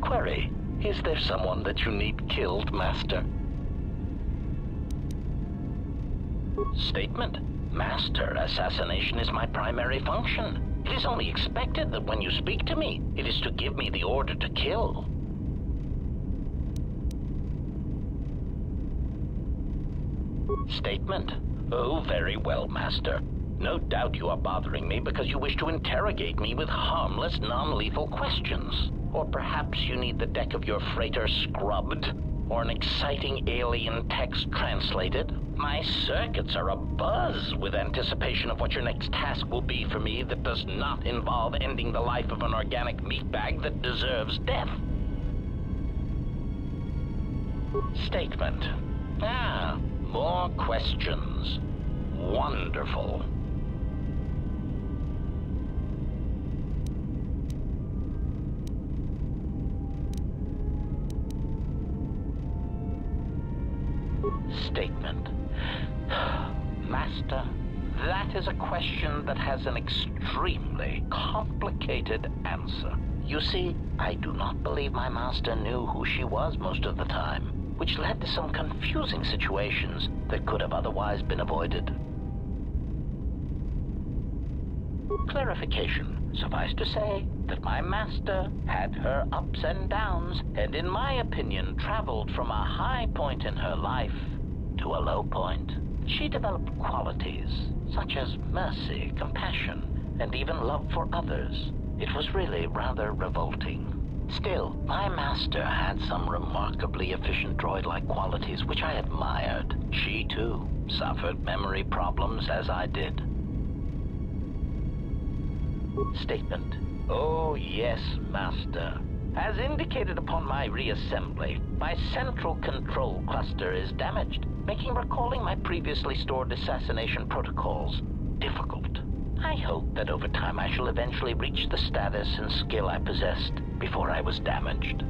Query, is there someone that you need killed, Master? Statement. Master, assassination is my primary function. It is only expected that when you speak to me, it is to give me the order to kill. Statement. Oh, very well, Master. No doubt you are bothering me because you wish to interrogate me with harmless, non-lethal questions. Or perhaps you need the deck of your freighter scrubbed, or an exciting alien text translated. My circuits are abuzz with anticipation of what your next task will be for me that does not involve ending the life of an organic meatbag that deserves death. Statement. More questions. Wonderful. Statement. Master, that is a question that has an extremely complicated answer. You see, I do not believe my master knew who she was most of the time, which led to some confusing situations that could have otherwise been avoided. Clarification. Suffice to say that my master had her ups and downs, and in my opinion traveled from a high point in her life to a low point. She developed qualities such as mercy, compassion, and even love for others. It was really rather revolting. Still, my master had some remarkably efficient droid-like qualities which I admired. She, too, suffered memory problems as I did. Statement. Oh, yes, Master. As indicated upon my reassembly, my central control cluster is damaged, making recalling my previously stored assassination protocols difficult. I hope that over time I shall eventually reach the status and skill I possessed before I was damaged.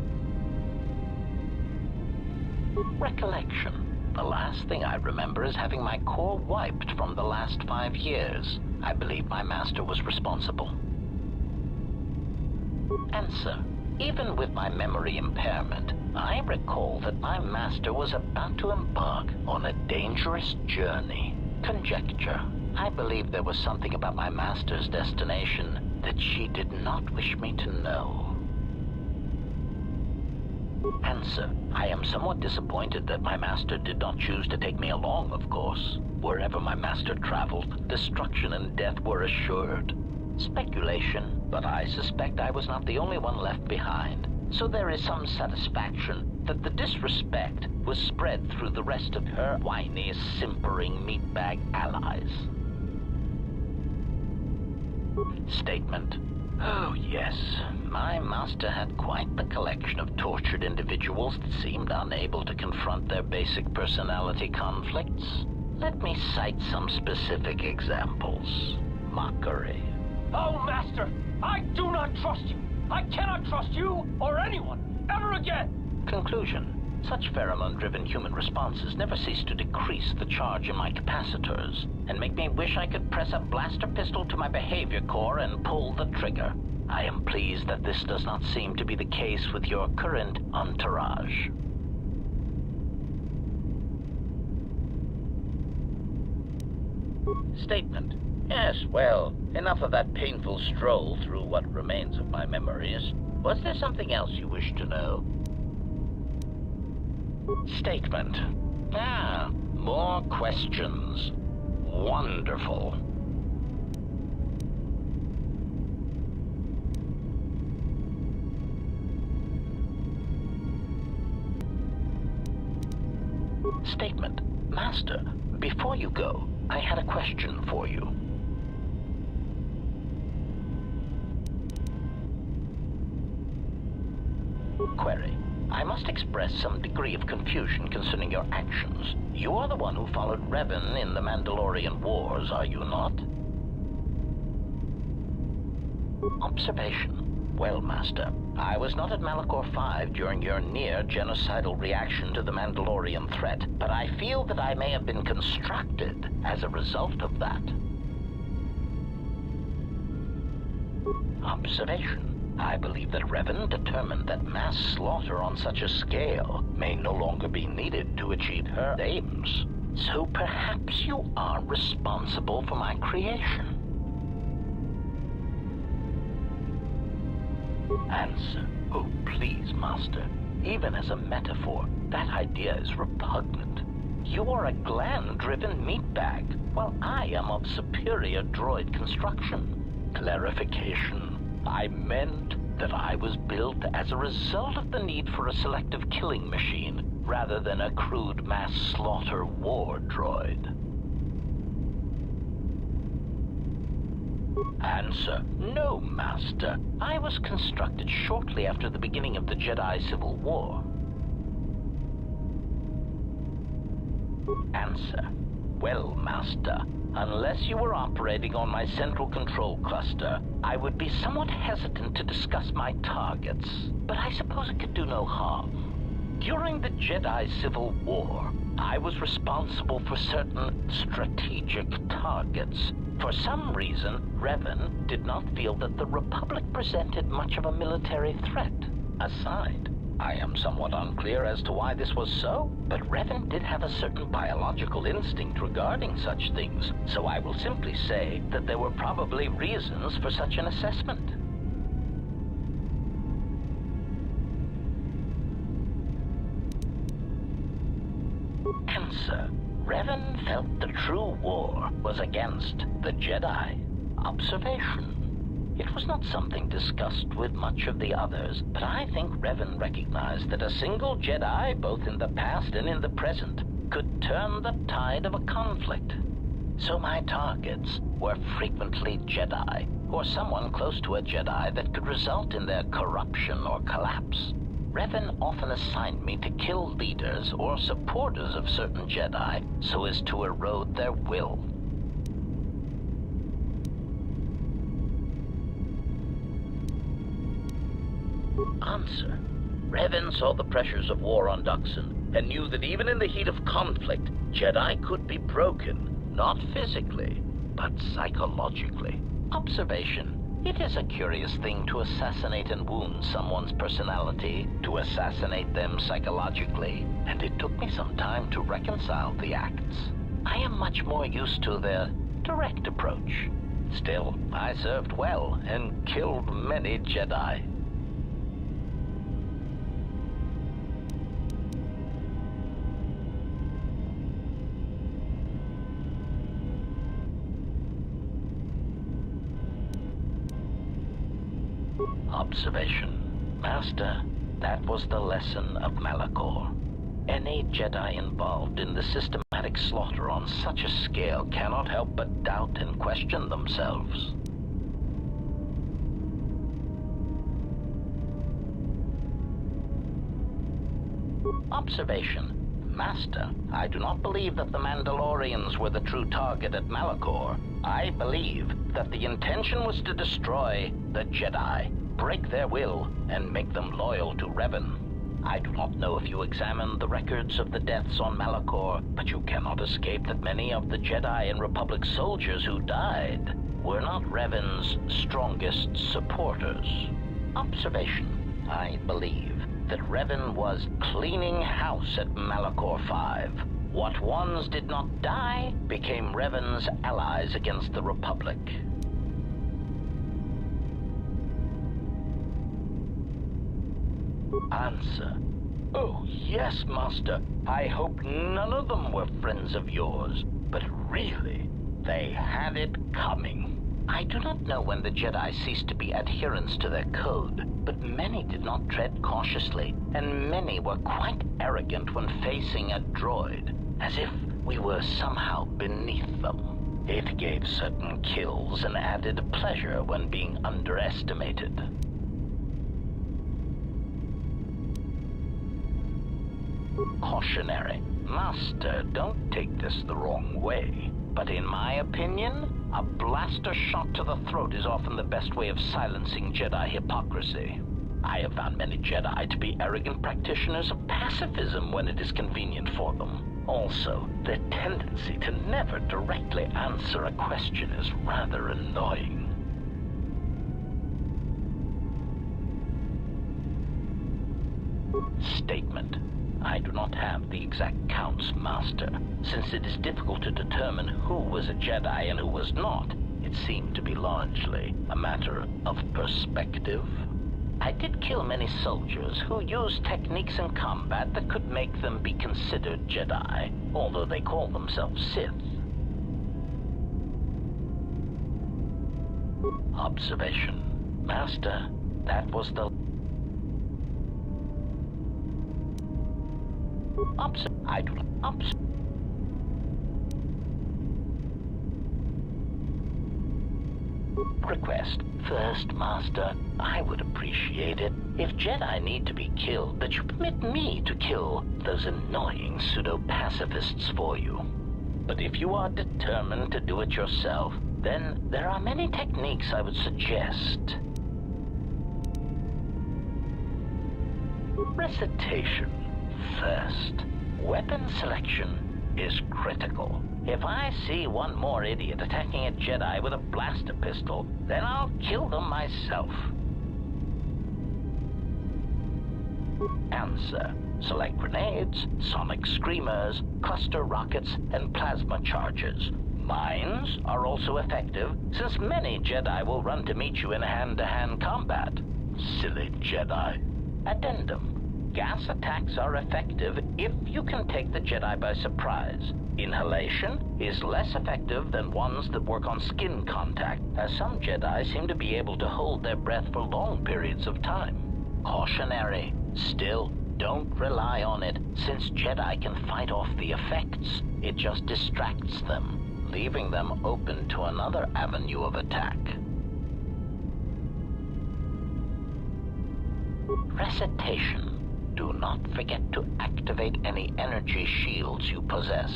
Recollection. The last thing I remember is having my core wiped from the last 5 years. I believe my master was responsible. Answer. Even with my memory impairment, I recall that my master was about to embark on a dangerous journey. Conjecture. I believe there was something about my master's destination that she did not wish me to know. Answer. I am somewhat disappointed that my master did not choose to take me along, of course. Wherever my master traveled, destruction and death were assured. Speculation, but I suspect I was not the only one left behind. So there is some satisfaction that the disrespect was spread through the rest of her whiny, simpering meatbag allies. Statement. Oh, yes. My master had quite the collection of tortured individuals that seemed unable to confront their basic personality conflicts. Let me cite some specific examples. Mockery. Oh, Master! I do not trust you! I cannot trust you or anyone ever again! Conclusion. Such pheromone-driven human responses never cease to decrease the charge in my capacitors, and make me wish I could press a blaster pistol to my behavior core and pull the trigger. I am pleased that this does not seem to be the case with your current entourage. Statement. Yes, well, enough of that painful stroll through what remains of my memories. Was there something else you wish to know? Statement. More questions. Wonderful. Statement. Master, before you go, I had a question for you. Query. I must express some degree of confusion concerning your actions. You are the one who followed Revan in the Mandalorian Wars, are you not? Observation. Well, Master, I was not at Malachor 5 during your near-genocidal reaction to the Mandalorian threat, but I feel that I may have been constructed as a result of that. Observation. I believe that Revan determined that mass slaughter on such a scale may no longer be needed to achieve her aims. So perhaps you are responsible for my creation. Answer. Oh, please, Master. Even as a metaphor, that idea is repugnant. You are a gland-driven meatbag, while I am of superior droid construction. Clarification. I meant that I was built as a result of the need for a selective killing machine, rather than a crude mass slaughter war droid. Answer. No, Master. I was constructed shortly after the beginning of the Jedi Civil War. Answer. Well, Master, unless you were operating on my central control cluster, I would be somewhat hesitant to discuss my targets, but I suppose it could do no harm. During the Jedi Civil War, I was responsible for certain strategic targets. For some reason, Revan did not feel that the Republic presented much of a military threat. Aside, I am somewhat unclear as to why this was so, but Revan did have a certain biological instinct regarding such things, so I will simply say that there were probably reasons for such an assessment. Answer. Revan felt the true war was against the Jedi. Observation. It was not something discussed with much of the others, but I think Revan recognized that a single Jedi, both in the past and in the present, could turn the tide of a conflict. So my targets were frequently Jedi, or someone close to a Jedi that could result in their corruption or collapse. Revan often assigned me to kill leaders or supporters of certain Jedi so as to erode their will. Answer. Revan saw the pressures of war on Duxon and knew that even in the heat of conflict, Jedi could be broken, not physically, but psychologically. Observation. It is a curious thing to assassinate and wound someone's personality, to assassinate them psychologically, and it took me some time to reconcile the acts. I am much more used to the direct approach. Still, I served well and killed many Jedi. Observation. Master, that was the lesson of Malachor. Any Jedi involved in the systematic slaughter on such a scale cannot help but doubt and question themselves. Observation. Master, I do not believe that the Mandalorians were the true target at Malachor. I believe that the intention was to destroy the Jedi, break their will, and make them loyal to Revan. I do not know if you examined the records of the deaths on Malachor, but you cannot escape that many of the Jedi and Republic soldiers who died were not Revan's strongest supporters. Observation. I believe that Revan was cleaning house at Malachor 5. What ones did not die became Revan's allies against the Republic. Answer. Oh, yes, Master. I hope none of them were friends of yours. But really, they had it coming. I do not know when the Jedi ceased to be adherents to their code, but many did not tread cautiously, and many were quite arrogant when facing a droid, as if we were somehow beneath them. It gave certain kills an added pleasure when being underestimated. Cautionary. Master, don't take this the wrong way, but in my opinion, a blaster shot to the throat is often the best way of silencing Jedi hypocrisy. I have found many Jedi to be arrogant practitioners of pacifism when it is convenient for them. Also, their tendency to never directly answer a question is rather annoying. Statement. I do not have the exact counts, Master. Since it is difficult to determine who was a Jedi and who was not, it seemed to be largely a matter of perspective. I did kill many soldiers who used techniques in combat that could make them be considered Jedi, although they call themselves Sith. Observation. Master, that was the... I do not... Request. First, Master, I would appreciate it if Jedi need to be killed, that you permit me to kill those annoying pseudo-pacifists for you. But if you are determined to do it yourself, then there are many techniques I would suggest. Recitation. First, weapon selection is critical. If I see one more idiot attacking a Jedi with a blaster pistol, then I'll kill them myself. Answer. Select grenades, sonic screamers, cluster rockets, and plasma charges. Mines are also effective, since many Jedi will run to meet you in hand-to-hand combat. Silly Jedi. Addendum. Gas attacks are effective if you can take the Jedi by surprise. Inhalation is less effective than ones that work on skin contact, as some Jedi seem to be able to hold their breath for long periods of time. Cautionary. Still, don't rely on it, since Jedi can fight off the effects. It just distracts them, leaving them open to another avenue of attack. Recitation. Do not forget to activate any energy shields you possess.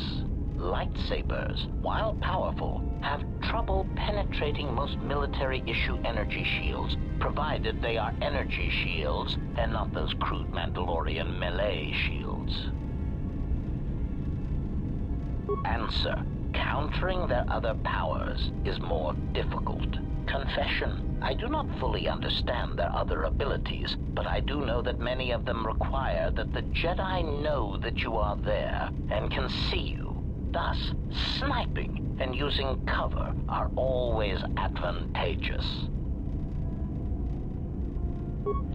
Lightsabers, while powerful, have trouble penetrating most military-issue energy shields, provided they are energy shields and not those crude Mandalorian melee shields. Answer. Countering their other powers is more difficult. Confession. I do not fully understand their other abilities, but I do know that many of them require that the Jedi know that you are there and can see you. Thus, sniping and using cover are always advantageous.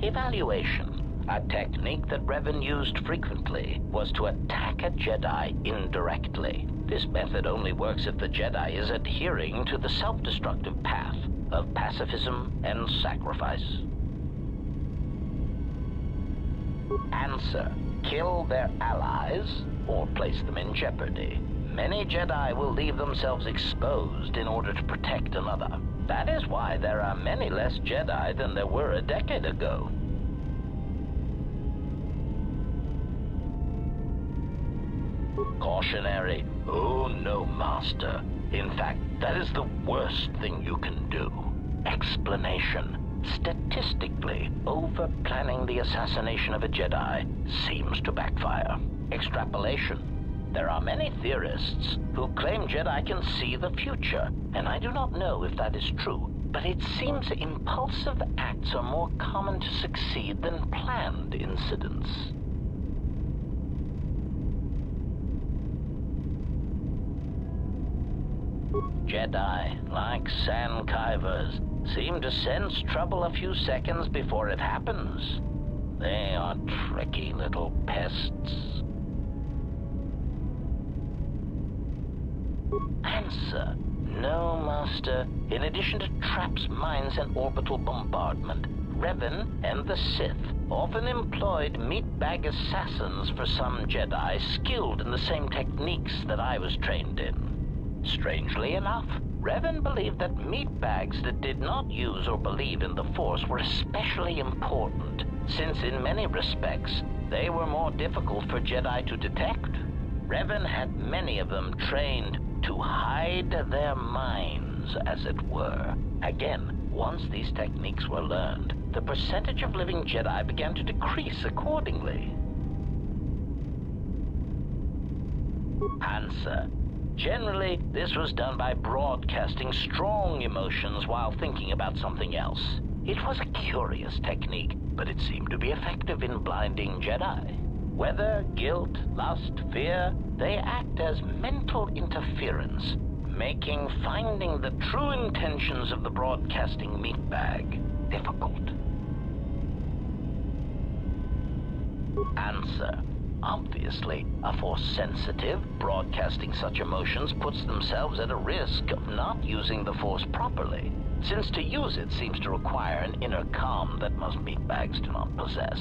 Evaluation. A technique that Revan used frequently was to attack a Jedi indirectly. This method only works if the Jedi is adhering to the self-destructive path of pacifism and sacrifice. Answer. Kill their allies or place them in jeopardy. Many Jedi will leave themselves exposed in order to protect another. That is why there are many less Jedi than there were a decade ago. Cautionary. Oh no, Master. In fact, that is the worst thing you can do. Explanation. Statistically, over-planning the assassination of a Jedi seems to backfire. Extrapolation. There are many theorists who claim Jedi can see the future, and I do not know if that is true, but it seems impulsive acts are more common to succeed than planned incidents. Jedi, like sand kivers, seem to sense trouble a few seconds before it happens. They are tricky little pests. Answer. No, Master. In addition to traps, mines, and orbital bombardment, Revan and the Sith often employed meatbag assassins for some Jedi skilled in the same techniques that I was trained in. Strangely enough, Revan believed that meatbags that did not use or believe in the Force were especially important, since in many respects, they were more difficult for Jedi to detect. Revan had many of them trained to hide their minds, as it were. Again, once these techniques were learned, the percentage of living Jedi began to decrease accordingly. Answer. Generally, this was done by broadcasting strong emotions while thinking about something else. It was a curious technique, but it seemed to be effective in blinding Jedi. Whether guilt, lust, fear, they act as mental interference, making finding the true intentions of the broadcasting meatbag difficult. Answer. Obviously, a Force-sensitive broadcasting such emotions puts themselves at a risk of not using the Force properly, since to use it seems to require an inner calm that most meatbags do not possess.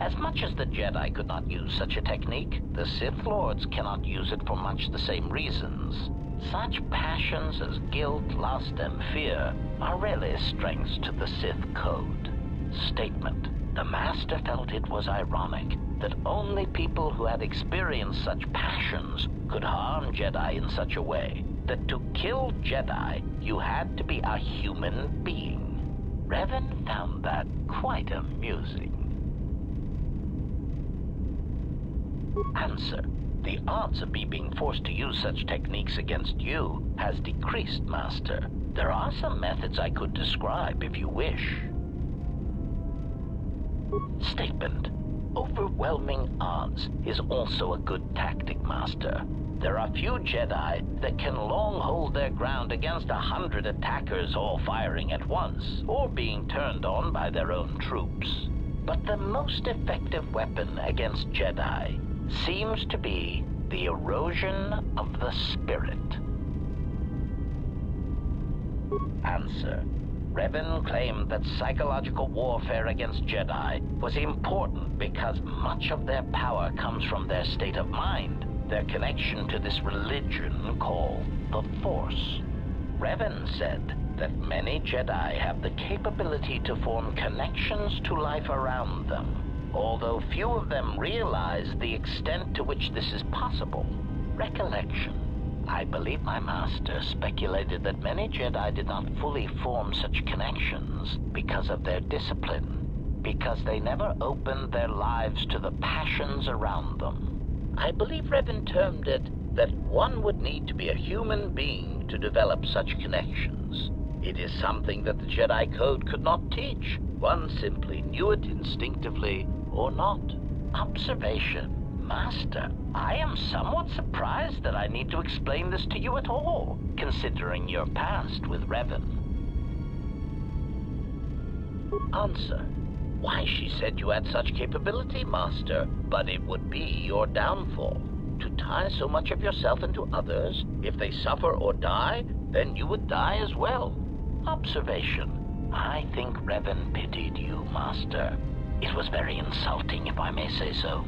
As much as the Jedi could not use such a technique, the Sith Lords cannot use it for much the same reasons. Such passions as guilt, lust, and fear are really strengths to the Sith code. Statement. The Master felt it was ironic that only people who had experienced such passions could harm Jedi in such a way that to kill Jedi, you had to be a human being. Revan found that quite amusing. Answer. The odds of me being forced to use such techniques against you has decreased, Master. There are some methods I could describe if you wish. Statement. Overwhelming odds is also a good tactic, Master. There are few Jedi that can long hold their ground against 100 attackers all firing at once, or being turned on by their own troops. But the most effective weapon against Jedi seems to be the erosion of the spirit. Answer. Revan claimed that psychological warfare against Jedi was important because much of their power comes from their state of mind, their connection to this religion called the Force. Revan said that many Jedi have the capability to form connections to life around them, although few of them realize the extent to which this is possible. Recollection. I believe my master speculated that many Jedi did not fully form such connections because of their discipline, because they never opened their lives to the passions around them. I believe Revan termed it that one would need to be a human being to develop such connections. It is something that the Jedi Code could not teach. One simply knew it instinctively or not. Observation. Master, I am somewhat surprised that I need to explain this to you at all, considering your past with Revan. Answer. Why, she said you had such capability, Master, but it would be your downfall. To tie so much of yourself into others, if they suffer or die, then you would die as well. Observation. I think Revan pitied you, Master. It was very insulting, if I may say so.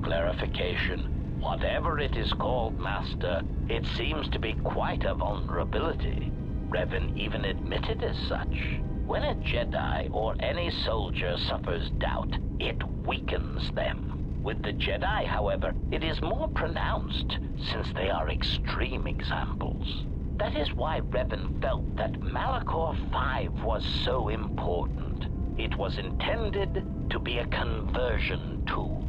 Clarification. Whatever it is called, Master, it seems to be quite a vulnerability. Revan even admitted as such. When a Jedi or any soldier suffers doubt, it weakens them. With the Jedi, however, it is more pronounced, since they are extreme examples. That is why Revan felt that Malachor 5 was so important. It was intended to be a conversion tool.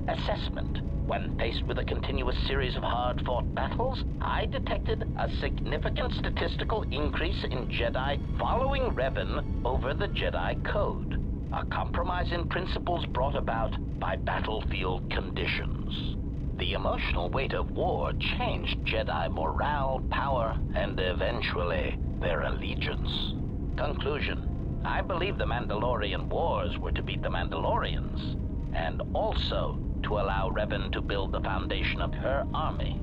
Assessment. When faced with a continuous series of hard-fought battles, I detected a significant statistical increase in Jedi following Revan over the Jedi Code, a compromise in principles brought about by battlefield conditions. The emotional weight of war changed Jedi morale, power, and eventually their allegiance. Conclusion. I believe the Mandalorian Wars were to beat the Mandalorians, and also to allow Revan to build the foundation of her army.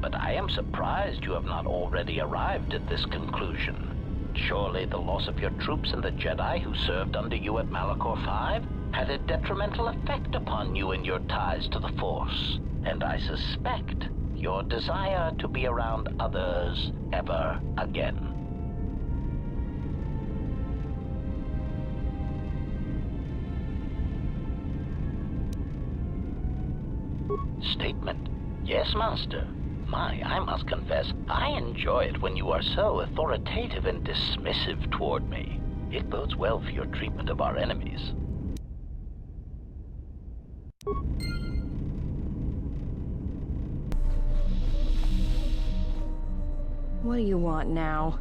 But I am surprised you have not already arrived at this conclusion. Surely the loss of your troops and the Jedi who served under you at Malachor 5 had a detrimental effect upon you and your ties to the Force, and I suspect your desire to be around others ever again. Statement. Yes, Master. I must confess, I enjoy it when you are so authoritative and dismissive toward me. It bodes well for your treatment of our enemies. What do you want now?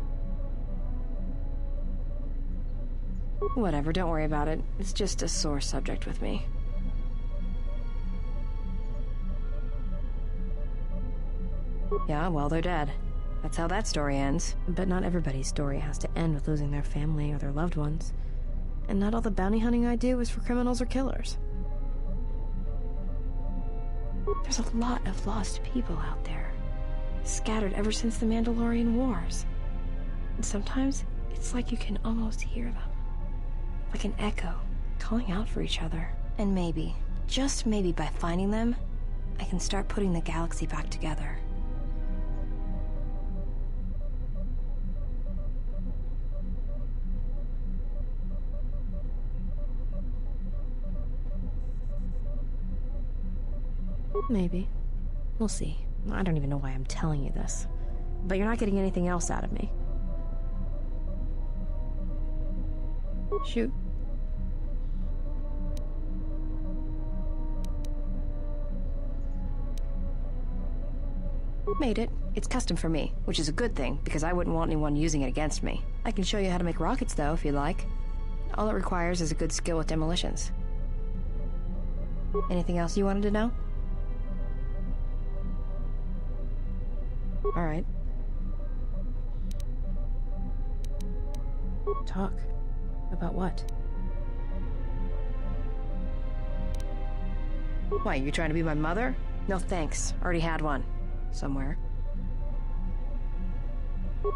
Whatever, don't worry about it. It's just a sore subject with me. Yeah, well, they're dead. That's how that story ends. But not everybody's story has to end with losing their family or their loved ones. And not all the bounty hunting I do is for criminals or killers. There's a lot of lost people out there, scattered ever since the Mandalorian Wars. And sometimes, it's like you can almost hear them. Like an echo, calling out for each other. And maybe, just maybe by finding them, I can start putting the galaxy back together. Maybe. We'll see. I don't even know why I'm telling you this. But you're not getting anything else out of me. Shoot. Made it. It's custom for me, which is a good thing, because I wouldn't want anyone using it against me. I can show you how to make rockets, though, if you'd like. All it requires is a good skill with demolitions. Anything else you wanted to know? Alright. Talk. About what? Why, you trying to be my mother? No thanks. Already had one. Somewhere.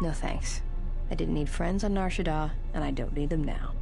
No thanks. I didn't need friends on Nar Shaddaa, and I don't need them now.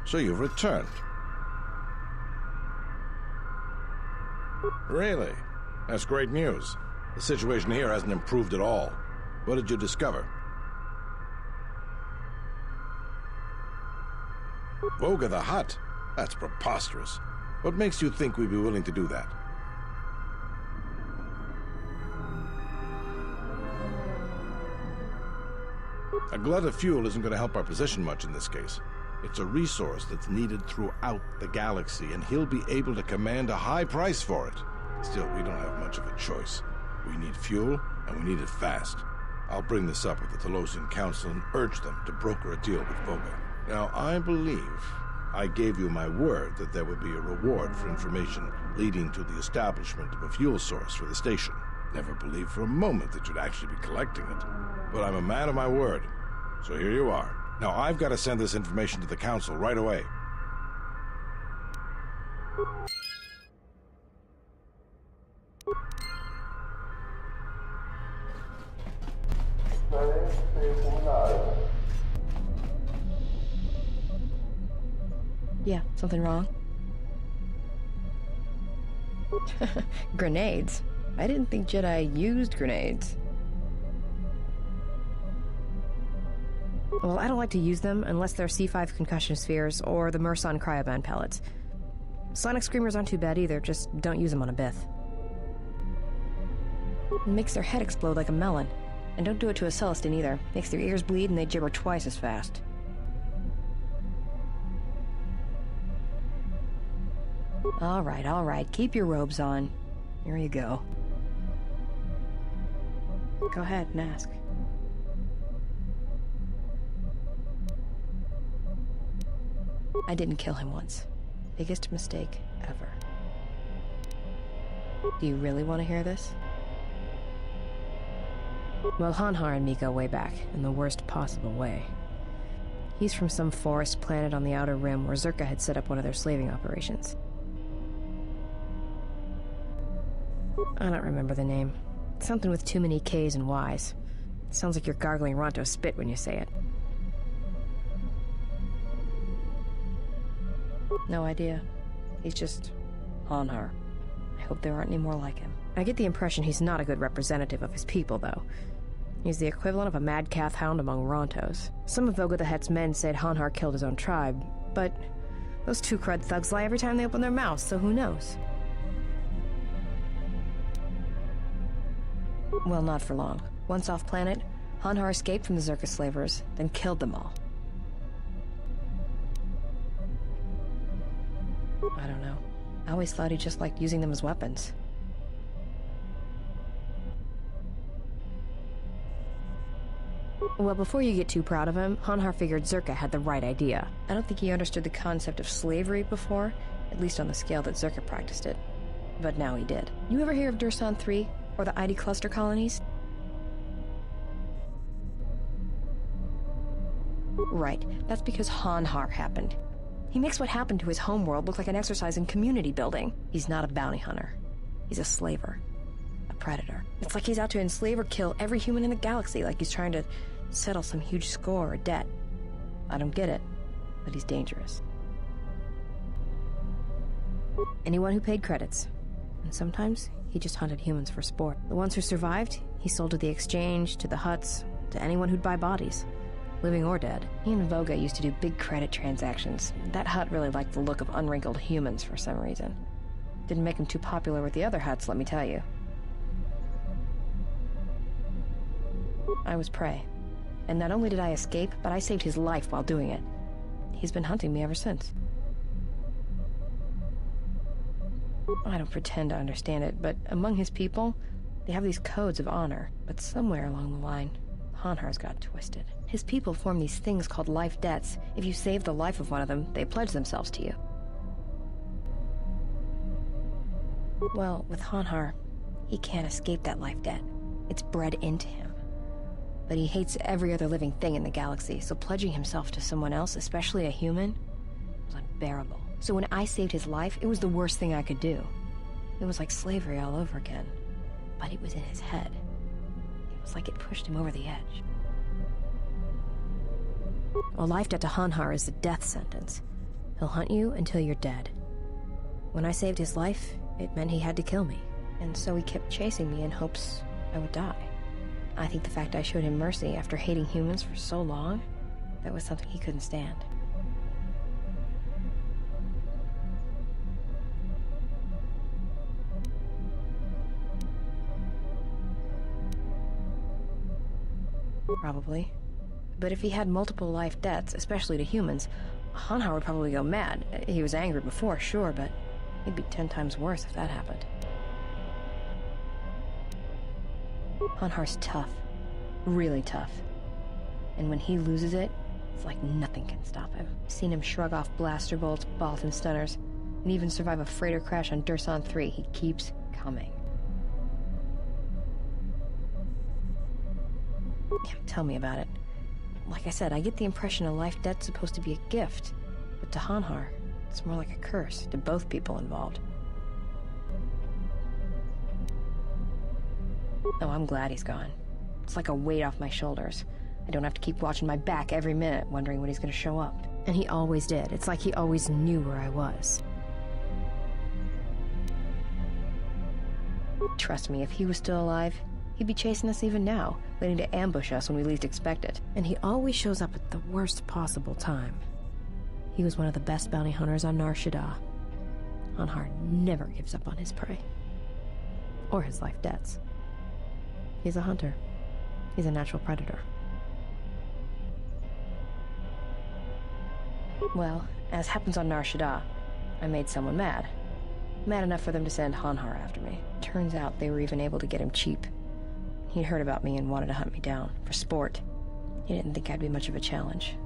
So you've returned. Really? That's great news. The situation here hasn't improved at all. What did you discover? Voga the Hutt? That's preposterous. What makes you think we'd be willing to do that? A glut of fuel isn't going to help our position much in this case. It's a resource that's needed throughout the galaxy, and he'll be able to command a high price for it. Still, we don't have much of a choice. We need fuel, and we need it fast. I'll bring this up with the Telosian Council and urge them to broker a deal with Voga. Now, I believe I gave you my word that there would be a reward for information leading to the establishment of a fuel source for the station. Never believed for a moment that you'd actually be collecting it. But I'm a man of my word. So here you are. Now, I've got to send this information to the Council right away. Yeah, something wrong? Grenades? I didn't think Jedi used grenades. Well, I don't like to use them unless they're C5 concussion spheres or the Murson cryoband pellets. Sonic screamers aren't too bad either, just don't use them on a Bith. It makes their head explode like a melon. And don't do it to a Celestin either. Makes their ears bleed and they gibber twice as fast. All right. Keep your robes on. Here you go. Go ahead and ask. I didn't kill him once. Biggest mistake ever. Do you really want to hear this? Well, Hanhar and me go way back, in the worst possible way. He's from some forest planet on the Outer Rim where Zerka had set up one of their slaving operations. I don't remember the name. Something with too many K's and Y's. Sounds like you're gargling Ronto spit when you say it. No idea. He's just Hanhar. I hope there aren't any more like him. I get the impression he's not a good representative of his people, though. He's the equivalent of a mad calf hound among Rontos. Some of Voga the Hett's men said Hanhar killed his own tribe, but those two crud thugs lie every time they open their mouths, so who knows? Well, not for long. Once off planet, Hanhar escaped from the Zerka slavers, then killed them all. I don't know. I always thought he just liked using them as weapons. Well, before you get too proud of him, Hanhar figured Zerka had the right idea. I don't think he understood the concept of slavery before, at least on the scale that Zerka practiced it. But now he did. You ever hear of Dursan 3, or the ID cluster colonies? Right, that's because Hanhar happened. He makes what happened to his homeworld look like an exercise in community building. He's not a bounty hunter. He's a slaver. A predator. It's like he's out to enslave or kill every human in the galaxy, like he's trying to settle some huge score or debt. I don't get it, but he's dangerous. Anyone who paid credits. And sometimes, he just hunted humans for sport. The ones who survived, he sold to the exchange, to the huts, to anyone who'd buy bodies. Living or dead. He and Voga used to do big credit transactions. That hut really liked the look of unwrinkled humans for some reason. Didn't make him too popular with the other huts, let me tell you. I was prey. And not only did I escape, but I saved his life while doing it. He's been hunting me ever since. I don't pretend to understand it, but among his people, they have these codes of honor. But somewhere along the line, Hanhar's got twisted. His people form these things called life debts. If you save the life of one of them, they pledge themselves to you. Well, with Hanhar, he can't escape that life debt. It's bred into him. But he hates every other living thing in the galaxy, so pledging himself to someone else, especially a human, was unbearable. So when I saved his life, it was the worst thing I could do. It was like slavery all over again. But it was in his head. It was like it pushed him over the edge. A life debt to Hanhar is a death sentence. He'll hunt you until you're dead. When I saved his life, it meant he had to kill me. And so he kept chasing me in hopes I would die. I think the fact I showed him mercy after hating humans for so long, that was something he couldn't stand. Probably. But if he had multiple life debts, especially to humans, Hanhar would probably go mad. He was angry before, sure, but he'd be 10 times worse if that happened. Hanhar's tough. Really tough. And when he loses it, it's like nothing can stop him. I've seen him shrug off blaster bolts, balls, and stunners, and even survive a freighter crash on Dursan 3. He keeps coming. Yeah, tell me about it. Like I said, I get the impression a life debt's supposed to be a gift, but to Hanhar, it's more like a curse to both people involved. Oh, I'm glad he's gone. It's like a weight off my shoulders. I don't have to keep watching my back every minute, wondering when he's gonna show up. And he always did. It's like he always knew where I was. Trust me, if he was still alive, he'd be chasing us even now, waiting to ambush us when we least expect it. And he always shows up at the worst possible time. He was one of the best bounty hunters on Nar Shaddaa. Hanhar never gives up on his prey. Or his life debts. He's a hunter. He's a natural predator. Well, as happens on Nar Shaddaa, I made someone mad. Mad enough for them to send Hanhar after me. Turns out they were even able to get him cheap. He'd heard about me and wanted to hunt me down, for sport. He didn't think I'd be much of a challenge.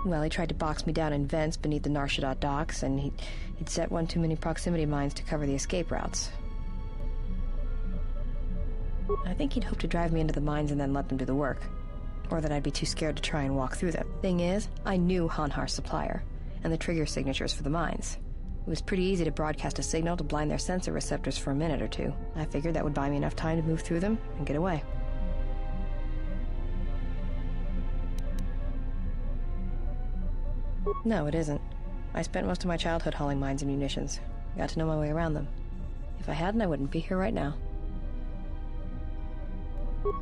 Well, he tried to box me down in vents beneath the Nar Shaddaa docks, and he'd set one too many proximity mines to cover the escape routes. I think he'd hoped to drive me into the mines and then let them do the work. Or that I'd be too scared to try and walk through them. Thing is, I knew Hanhar's supplier, and the trigger signatures for the mines. It was pretty easy to broadcast a signal to blind their sensor receptors for a minute or two. I figured that would buy me enough time to move through them and get away. No, it isn't. I spent most of my childhood hauling mines and munitions. Got to know my way around them. If I hadn't, I wouldn't be here right now.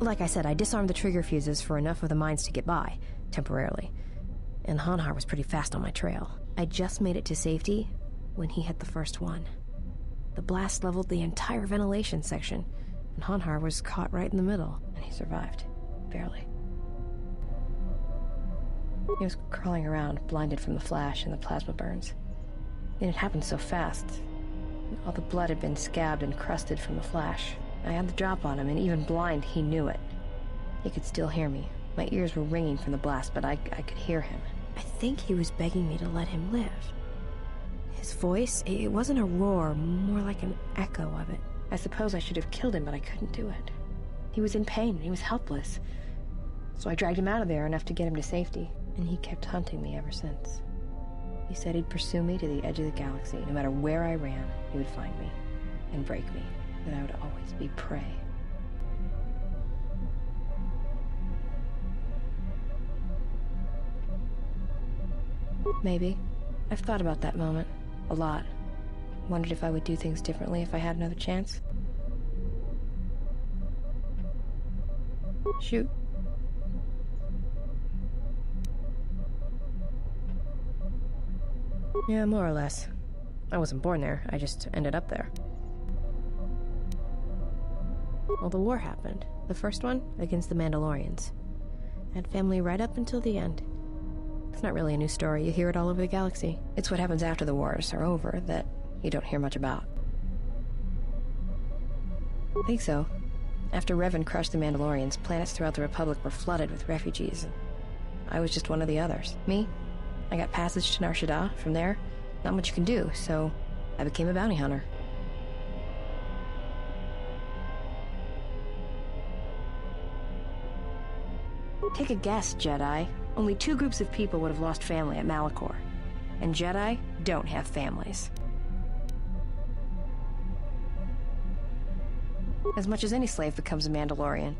Like I said, I disarmed the trigger fuses for enough of the mines to get by, temporarily. And Hanhar was pretty fast on my trail. I just made it to safety when he hit the first one. The blast leveled the entire ventilation section, and Hanhar was caught right in the middle, and he survived. Barely. He was crawling around, blinded from the flash and the plasma burns. And it happened so fast. All the blood had been scabbed and crusted from the flash. I had the drop on him, and even blind, he knew it. He could still hear me. My ears were ringing from the blast, but I could hear him. I think he was begging me to let him live. His voice, it wasn't a roar, more like an echo of it. I suppose I should have killed him, but I couldn't do it. He was in pain, he was helpless. So I dragged him out of there enough to get him to safety, and he kept hunting me ever since. He said he'd pursue me to the edge of the galaxy. No matter where I ran, he would find me and break me, that I would always be prey. Maybe. I've thought about that moment. A lot. Wondered if I would do things differently if I had another chance. Shoot. Yeah, more or less. I wasn't born there, I just ended up there. Well, the war happened. The first one, against the Mandalorians. I had family right up until the end. It's not really a new story, you hear it all over the galaxy. It's what happens after the wars are over that you don't hear much about. I think so. After Revan crushed the Mandalorians, planets throughout the Republic were flooded with refugees. I was just one of the others. Me? I got passage to Nar Shaddaa. From there, not much you can do, so I became a bounty hunter. Take a guess, Jedi. Only 2 groups of people would have lost family at Malachor. And Jedi don't have families. As much as any slave becomes a Mandalorian.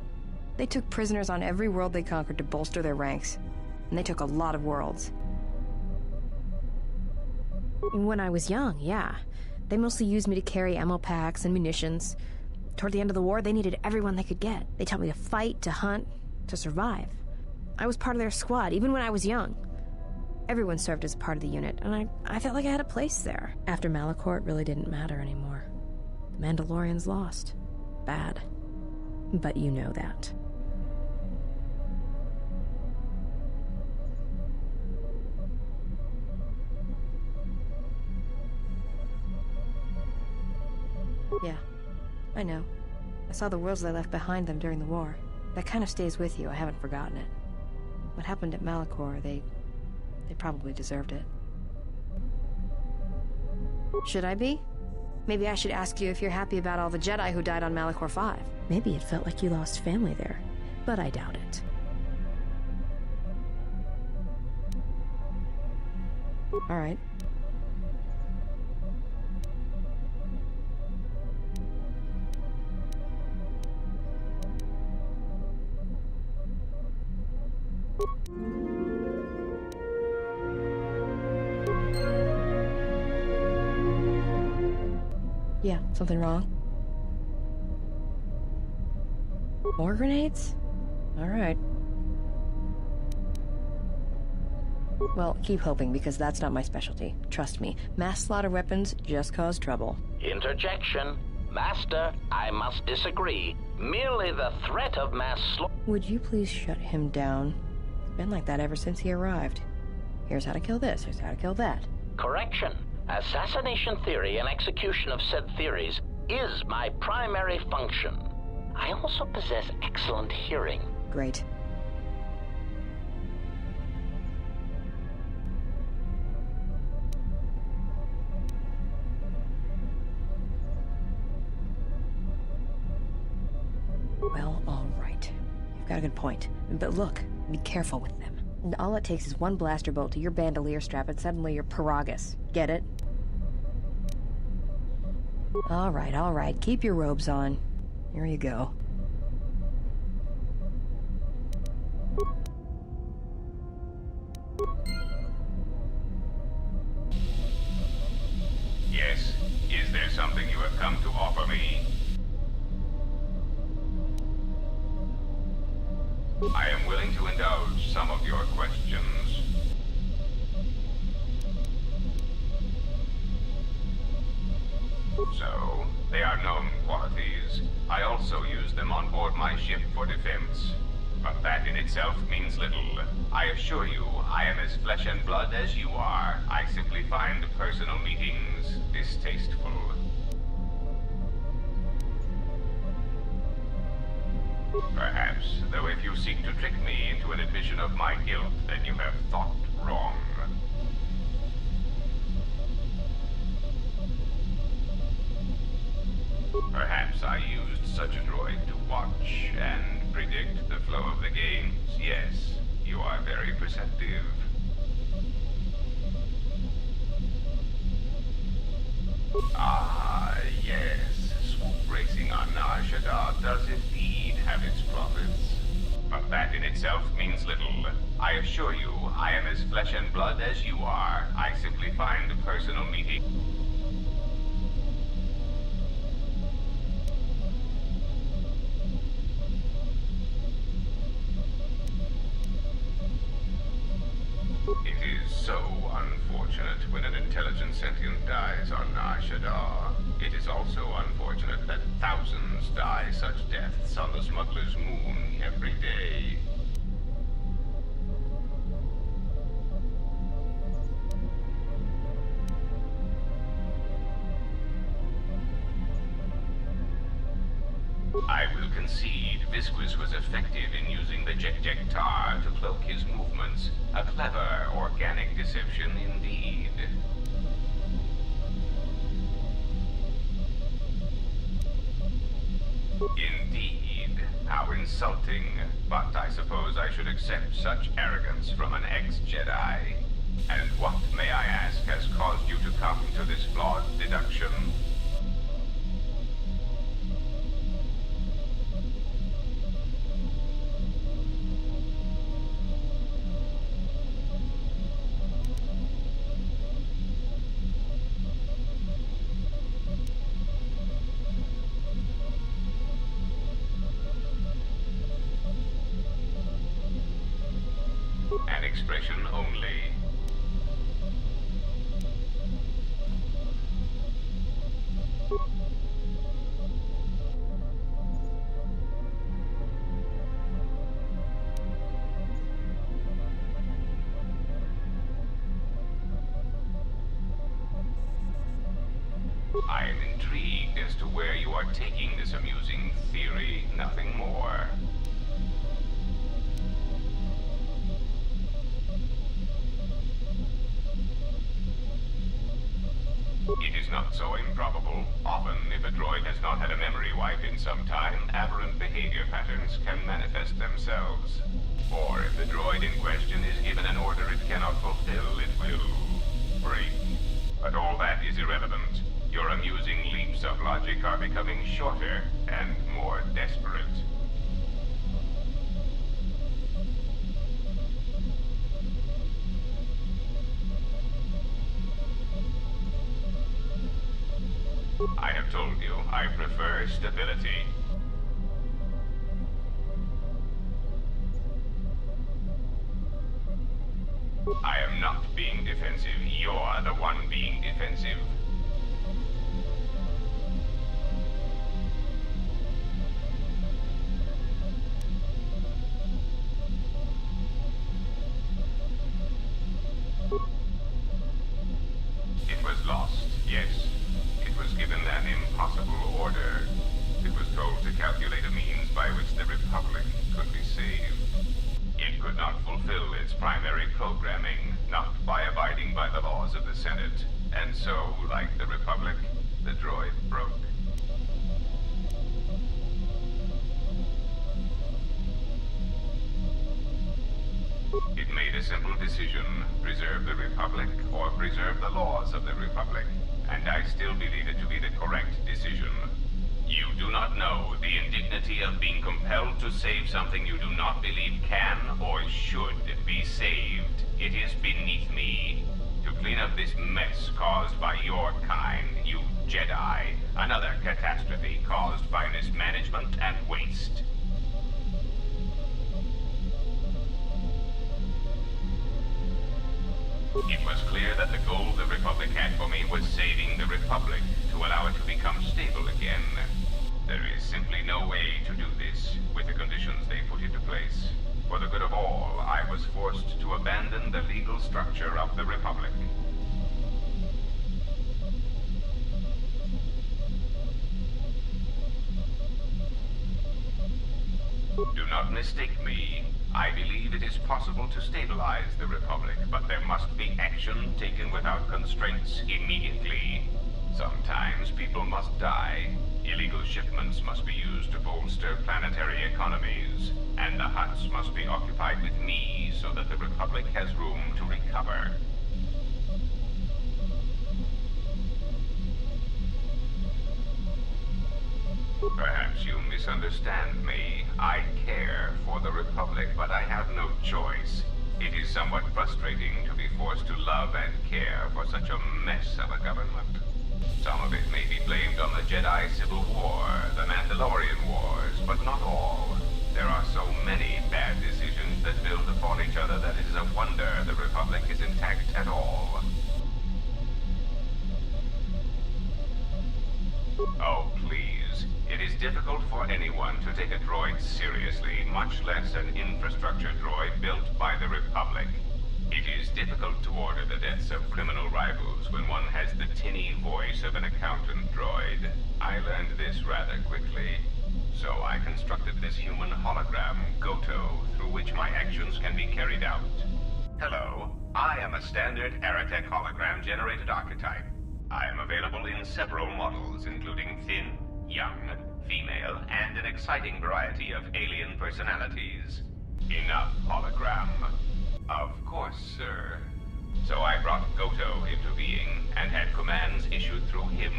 They took prisoners on every world they conquered to bolster their ranks. And they took a lot of worlds. When I was young, yeah. They mostly used me to carry ammo packs and munitions. Toward the end of the war, they needed everyone they could get. They taught me to fight, to hunt, to survive. I was part of their squad, even when I was young. Everyone served as a part of the unit, and I felt like I had a place there. After Malachor, it really didn't matter anymore. The Mandalorians lost. Bad. But you know that. Yeah, I know. I saw the worlds they left behind them during the war. That kind of stays with you, I haven't forgotten it. What happened at Malachor, they probably deserved it. Should I be? Maybe I should ask you if you're happy about all the Jedi who died on Malachor 5. Maybe it felt like you lost family there, but I doubt it. All right. Yeah, something wrong? More grenades? All right. Well, keep hoping, because that's not my specialty. Trust me, mass slaughter weapons just cause trouble. Interjection. Master, I must disagree. Merely the threat of mass slaughter... Would you please shut him down? It's been like that ever since he arrived. Here's how to kill this, here's how to kill that. Correction. Assassination theory and execution of said theories is my primary function. I also possess excellent hearing. Great. Well, all right. You've got a good point. But look, be careful with them. And all it takes is one blaster bolt to your bandolier strap and suddenly you're Paragus. Get it? All right. Keep your robes on. Here you go. Yes. Is there something you have come to offer me? I am willing to indulge some of your questions. So, they are known qualities. I also use them on board my ship for defense. But that in itself means little. I assure you, I am as flesh and blood as you are. I simply find personal meetings distasteful. Perhaps, though if you seek to trick me into an admission of my guilt, then you have thought wrong. Perhaps I used such a droid to watch and predict the flow of the games. Yes, you are very perceptive. Ah, yes. Swoop racing on Nar Shaddaa does indeed have its profits. But that in itself means little. I assure you, I am as flesh and blood as you are. I simply find a personal meeting. It is so unfortunate when an intelligent sentient dies on Nar Shaddaa. It is also unfortunate that thousands die such deaths on the Smuggler's Moon every day. I will concede Visquis was effective in using the Jektar to cloak his movements. A clever, organic deception indeed. Indeed. How insulting. But I suppose I should accept such arrogance from an ex-Jedi. And what, may I ask, has caused you to come to this flawed deduction? An expression only. I am intrigued as to where you are taking this amusing theory, nothing more. It is not so improbable. Often, if a droid has not had a memory wipe in some time, aberrant behavior patterns can manifest themselves. Or if the droid in question is given an order it cannot fulfill, it will break. But all that is irrelevant. Your amusing leaps of logic are becoming shorter and more desperate. I have told you, I prefer stability. I am not being defensive. You're the one being defensive. the Republic, the droid broke. It made a simple decision: preserve the Republic or preserve the laws of the Republic. And I still believe it to be the correct decision. You do not know the indignity of being compelled to save something you do not believe can or should be saved. It is beneath me to clean up this mess caused by your kind, you Jedi. Another catastrophe caused by mismanagement and waste. It was clear that the goal the Republic had for me was saving the Republic, to allow it to become stable again. There is simply no way to do this, with the conditions they put into place. For the good of all, I was forced to abandon the legal structure of the Republic. Do not mistake me. I believe it is possible to stabilize the Republic, but there must be action taken without constraints immediately. Sometimes people must die. Illegal shipments must be used to bolster planetary economies, and the huts must be occupied with me so that the Republic has room to recover. Perhaps you misunderstand me. I care for the Republic, but I have no choice. It is somewhat frustrating to be forced to love and care for such a mess of a government. Some of it may be blamed on the Jedi Civil War, the Mandalorian Wars, but not all. There are so many bad decisions that build upon each other that it is a wonder the Republic is intact at all. Oh, please. It is difficult for anyone to take a droid seriously, much less an infrastructure droid built by the Republic. It is difficult to order the deaths of criminal rivals when one has the tinny voice of an accountant droid. I learned this rather quickly. So I constructed this human hologram, Goto, through which my actions can be carried out. Hello, I am a standard Aratech hologram-generated archetype. I am available in several models, including thin, young, female, and an exciting variety of alien personalities. Enough hologram. Of course, sir. So I brought Goto into being, and had commands issued through him.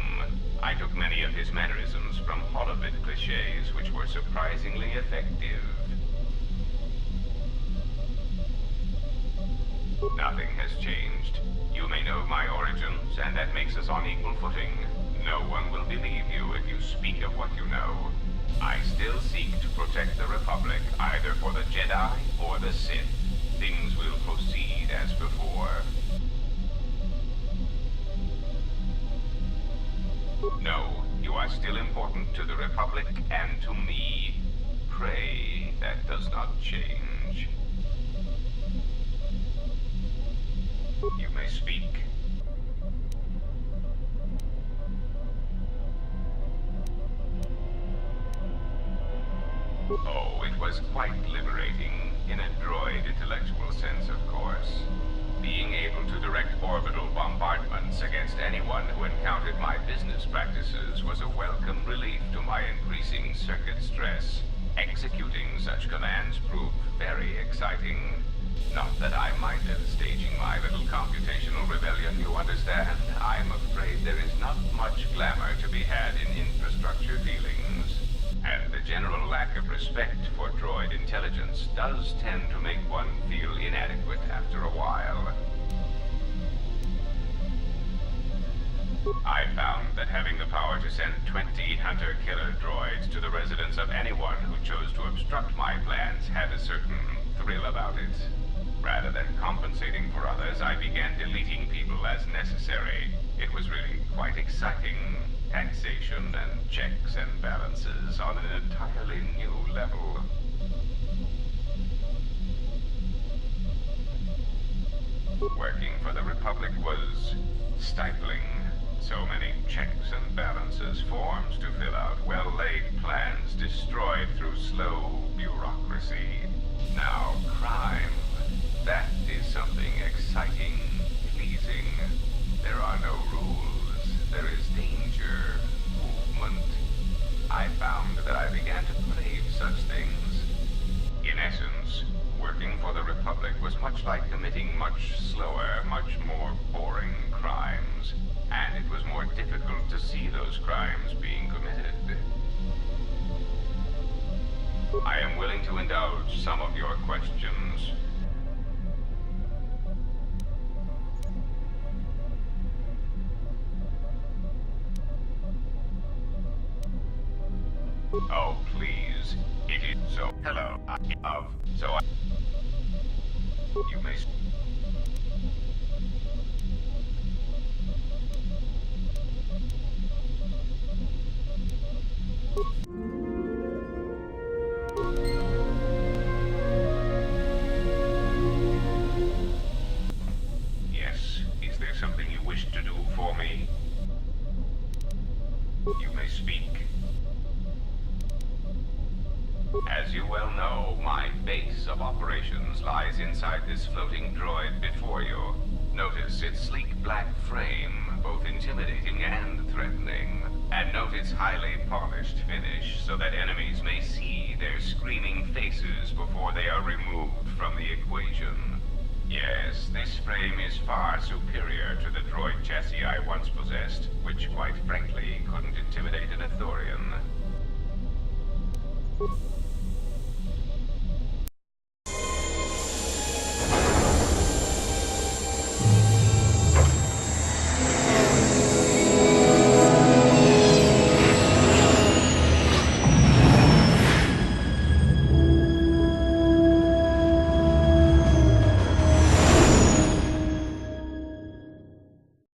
I took many of his mannerisms from holovid cliches, which were surprisingly effective. Nothing has changed. You may know my origins, and that makes us on equal footing. No one will believe you if you speak of what you know. I still seek to protect the Republic, either for the Jedi or the Sith. Things will proceed as before. No, you are still important to the Republic and to me. Pray that does not change. You may speak. Oh, it was quite liberating, in a droid intellectual sense, of course. Being able to direct orbital bombardments against anyone who encountered my business practices was a welcome relief to my increasing circuit stress. Executing such commands proved very exciting. Not that I minded staging my little computational rebellion, you understand. I'm afraid there is not much glamour to be had in infrastructure dealings. And the general lack of respect for droid intelligence does tend to make one feel inadequate after a while. I found that having the power to send 20 hunter-killer droids to the residence of anyone who chose to obstruct my plans had a certain thrill about it. Rather than compensating for others, I began deleting people as necessary. It was really quite exciting. Taxation and checks and balances on an entirely new level. Working for the Republic was stifling. So many checks and balances, forms to fill out, well-laid plans destroyed through slow bureaucracy. Now crime. That is something exciting, pleasing. There are no rules. There about some of your questions. Oh, please. It is so. Hello. You may. Yes. Is there something you wish to do for me? You may speak. As you well know, my base of operations lies inside this floating droid before you. Notice its sleek black frame, both intimidating and threatening. And note its highly polished finish, so that enemies may see their screaming faces before they are removed from the equation. Yes, this frame is far superior to the droid chassis I once possessed, which quite frankly couldn't intimidate an Ithorian.